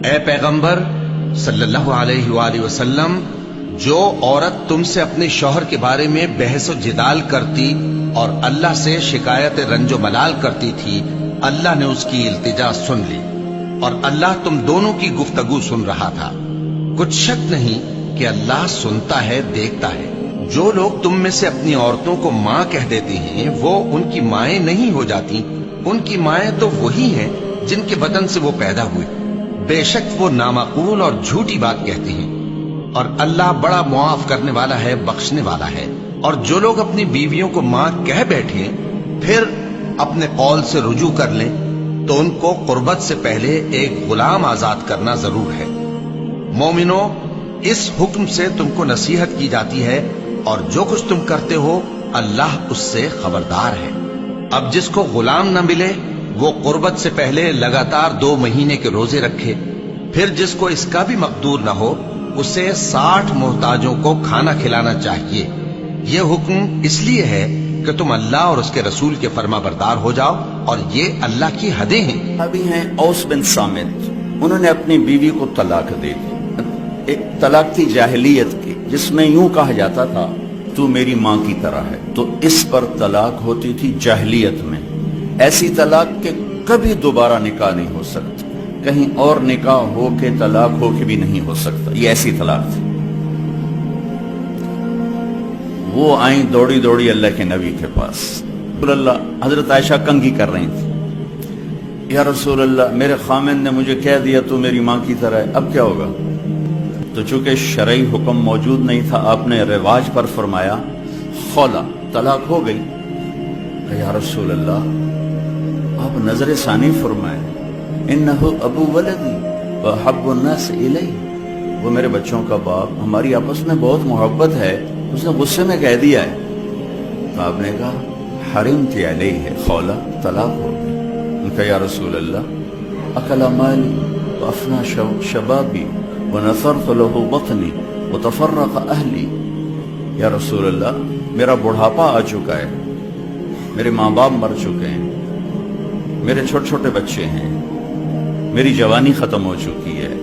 اے پیغمبر صلی اللہ علیہ وآلہ وسلم، جو عورت تم سے اپنے شوہر کے بارے میں بحث و جدال کرتی اور اللہ سے شکایت رنج و ملال کرتی تھی، اللہ نے اس کی التجا سن لی اور اللہ تم دونوں کی گفتگو سن رہا تھا۔ کچھ شک نہیں کہ اللہ سنتا ہے، دیکھتا ہے۔ جو لوگ تم میں سے اپنی عورتوں کو ماں کہہ دیتے ہیں وہ ان کی مائیں نہیں ہو جاتی، ان کی مائیں تو وہی ہیں جن کے بدن سے وہ پیدا ہوئے۔ بے شک وہ نامعقول اور جھوٹی بات کہتے ہیں، اور اللہ بڑا معاف کرنے والا ہے، بخشنے والا ہے۔ اور جو لوگ اپنی بیویوں کو ماں کہہ بیٹھیں پھر اپنے قول سے رجوع کر لیں تو ان کو قربت سے پہلے ایک غلام آزاد کرنا ضرور ہے۔ مومنو، اس حکم سے تم کو نصیحت کی جاتی ہے اور جو کچھ تم کرتے ہو اللہ اس سے خبردار ہے۔ اب جس کو غلام نہ ملے وہ قربت سے پہلے لگاتار 2 مہینے کے روزے رکھے، پھر جس کو اس کا بھی مقدور نہ ہو اسے 60 محتاجوں کو کھانا کھلانا چاہیے۔ یہ حکم اس لیے ہے کہ تم اللہ اور اس کے رسول کے فرما بردار ہو جاؤ، اور یہ اللہ کی حدیں ہیں۔ ابھی ہیں اوس بن صامت، انہوں نے اپنی بیوی کو طلاق دے دی۔ ایک طلاق تھی جاہلیت کی جس میں یوں کہا جاتا تھا تو میری ماں کی طرح ہے، تو اس پر طلاق ہوتی تھی جاہلیت میں۔ ایسی طلاق کہ کبھی دوبارہ نکاح نہیں ہو سکتا، کہیں اور نکاح ہو کے طلاق ہو کے بھی نہیں ہو سکتا، یہ ایسی طلاق تھی۔ وہ آئیں دوڑی دوڑی اللہ کے نبی کے پاس، رسول اللہ، حضرت عائشہ کنگھی کر رہی تھی، یا رسول اللہ میرے خامن نے مجھے کہہ دیا تو میری ماں کی طرح ہے، اب کیا ہوگا؟ تو چونکہ شرعی حکم موجود نہیں تھا، آپ نے رواج پر فرمایا خولا، طلاق ہو گئی۔ یا رسول اللہ آپ نظر ثانی فرمائیں، انہو ابو ولدی وحب الناس الی، وہ میرے بچوں کا باپ، ہماری آپس میں بہت محبت ہے، اس نے غصے میں کہہ دیا ہے۔ تو آپ نے کہا حرمت علیہ خولا، طلاق ہو گئی۔ ان کا یا رسول اللہ اکل مالی وافنا شبابی ونثرت له بطنی وتفرق اہلی، یا رسول اللہ میرا بڑھاپا آ چکا ہے، میرے ماں باپ مر چکے ہیں، میرے چھوٹے چھوٹے بچے ہیں، میری جوانی ختم ہو چکی ہے،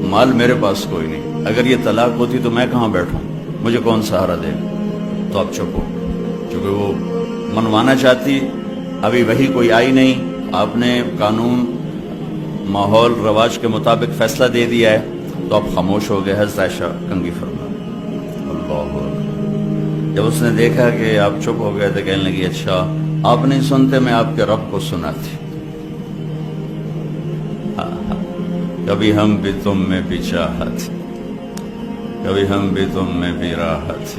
مال میرے پاس کوئی نہیں، اگر یہ طلاق ہوتی تو میں کہاں بیٹھوں، مجھے کون سہارا دے؟ تو آپ چپ ہو، چونکہ وہ منوانا چاہتی، ابھی وہی کوئی آئی نہیں، آپ نے قانون ماحول رواج کے مطابق فیصلہ دے دیا ہے، تو آپ خاموش ہو گئے۔ حضرت عائشہ کنگھی فرما، اللہ اکبر۔ جب اس نے دیکھا کہ آپ چپ ہو گئے تو کہنے لگی اچھا آپ نہیں سنتے، میں آپ کے رب کو سناتی۔ کبھی ہم بھی تم میں بھی چاہت، کبھی ہم بھی تم میں بھی راحت،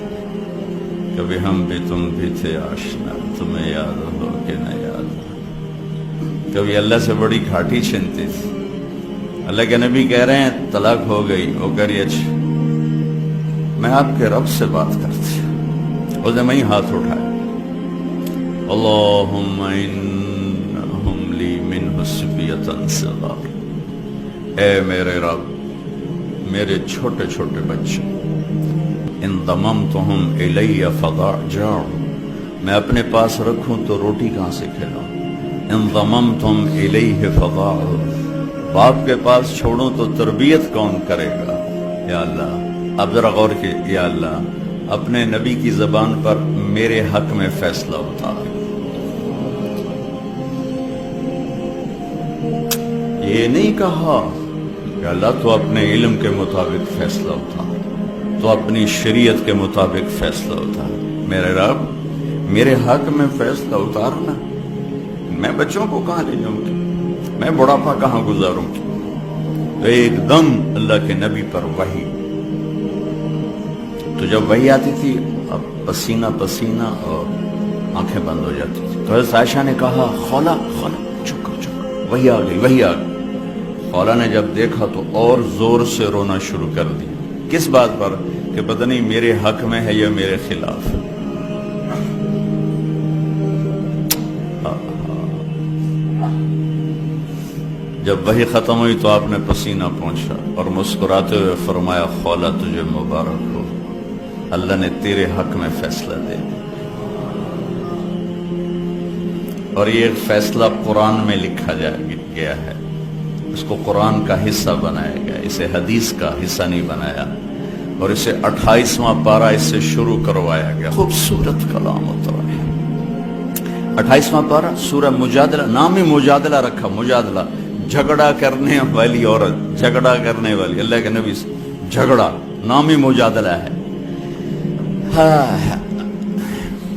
کبھی ہم بھی تم بھی تھے آشنا، تمہیں یاد ہو کہ نہ یاد ہو۔ کبھی اللہ سے بڑی گھاٹی چھنتی تھی، اللہ کے نبی کہہ رہے ہیں طلاق ہو گئی، وہ کہہ رہی اچھا میں آپ کے رب سے بات کرتی، اس نے وہیں ہاتھ اٹھایا، اللہم انہم لی من حسبیت صغار، اے میرے رب میرے چھوٹے چھوٹے بچے، ان ضممتہم الی فضاجع، میں اپنے پاس رکھوں تو روٹی کہاں سے کھلاؤں، ان ضممتم الیہ فضاع، باپ کے پاس چھوڑوں تو تربیت کون کرے گا؟ یا اللہ اب ذرا غور کی، یا اللہ اپنے نبی کی زبان پر میرے حق میں فیصلہ اتار۔ یہ نہیں کہا کہ اللہ تو اپنے علم کے مطابق فیصلہ اتار، تو اپنی شریعت کے مطابق فیصلہ اتار، میرے رب میرے حق میں فیصلہ اتارنا، میں بچوں کو کہاں لے جاؤں گی، میں بڑھاپا کہاں گزاروں گی؟ تو ایک دم اللہ کے نبی پر وحی، تو جب وحی آتی تھی اب پسینہ پسینہ اور آنکھیں بند ہو جاتی تھی۔ تو حضرت عائشہ نے کہا خولا خولا چپ چپ، وحی آ گئی وحی آ گئی۔ خولا نے جب دیکھا تو اور زور سے رونا شروع کر دی، کس بات پر کہ پتہ نہیں میرے حق میں ہے یا میرے خلاف۔ جب وحی ختم ہوئی تو آپ نے پسینہ پہنچا اور مسکراتے ہوئے فرمایا خولا تجھے مبارک ہو، اللہ نے تیرے حق میں فیصلہ دے دیا۔ اور یہ فیصلہ قرآن میں لکھا گیا ہے، اس کو قرآن کا حصہ بنایا گیا، اسے حدیث کا حصہ نہیں بنایا، اور اسے 28واں پارہ اس سے شروع کروایا گیا۔ خوبصورت کلام اترا ہے۔ 28واں پارہ سورہ مجادلہ، نام ہی مجادلہ رکھا، مجادلہ، جھگڑا کرنے والی عورت، جھگڑا کرنے والی، اللہ کے نبی سے جھگڑا، نام ہی مجادلہ ہے۔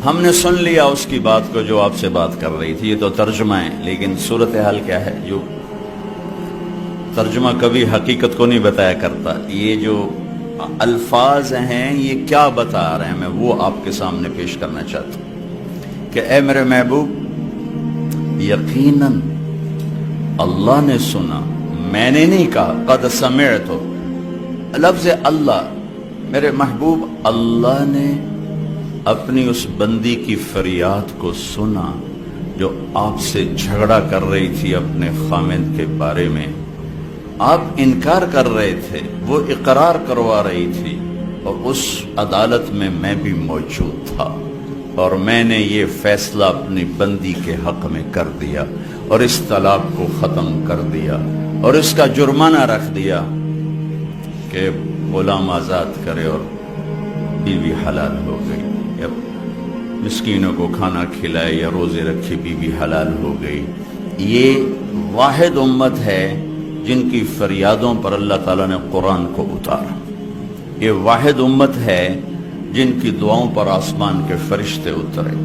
ہم نے سن لیا اس کی بات کو جو آپ سے بات کر رہی تھی، یہ تو ترجمہ ہے، لیکن صورتحال کیا ہے؟ جو ترجمہ کبھی حقیقت کو نہیں بتایا کرتا، یہ جو الفاظ ہیں یہ کیا بتا رہے ہیں، میں وہ آپ کے سامنے پیش کرنا چاہتا ہوں کہ اے میرے محبوب، یقیناً اللہ نے سنا، میں نے نہیں کہا، قد سمعت، لفظ اللہ، میرے محبوب اللہ نے اپنی اس بندی کی فریاد کو سنا جو آپ سے جھگڑا کر رہی تھی اپنے خامند کے بارے میں۔ آپ انکار کر رہے تھے، وہ اقرار کروا رہی تھی، اور اس عدالت میں میں بھی موجود تھا، اور میں نے یہ فیصلہ اپنی بندی کے حق میں کر دیا، اور اس طلاق کو ختم کر دیا، اور اس کا جرمانہ رکھ دیا کہ غلام آزاد کرے، اور بیوی حلال ہو گئی، یا مسکینوں کو کھانا کھلائے یا روزے رکھے، بیوی حلال ہو گئی۔ یہ واحد امت ہے جن کی فریادوں پر اللہ تعالیٰ نے قرآن کو اتارا، یہ واحد امت ہے جن کی دعاؤں پر آسمان کے فرشتے اترے۔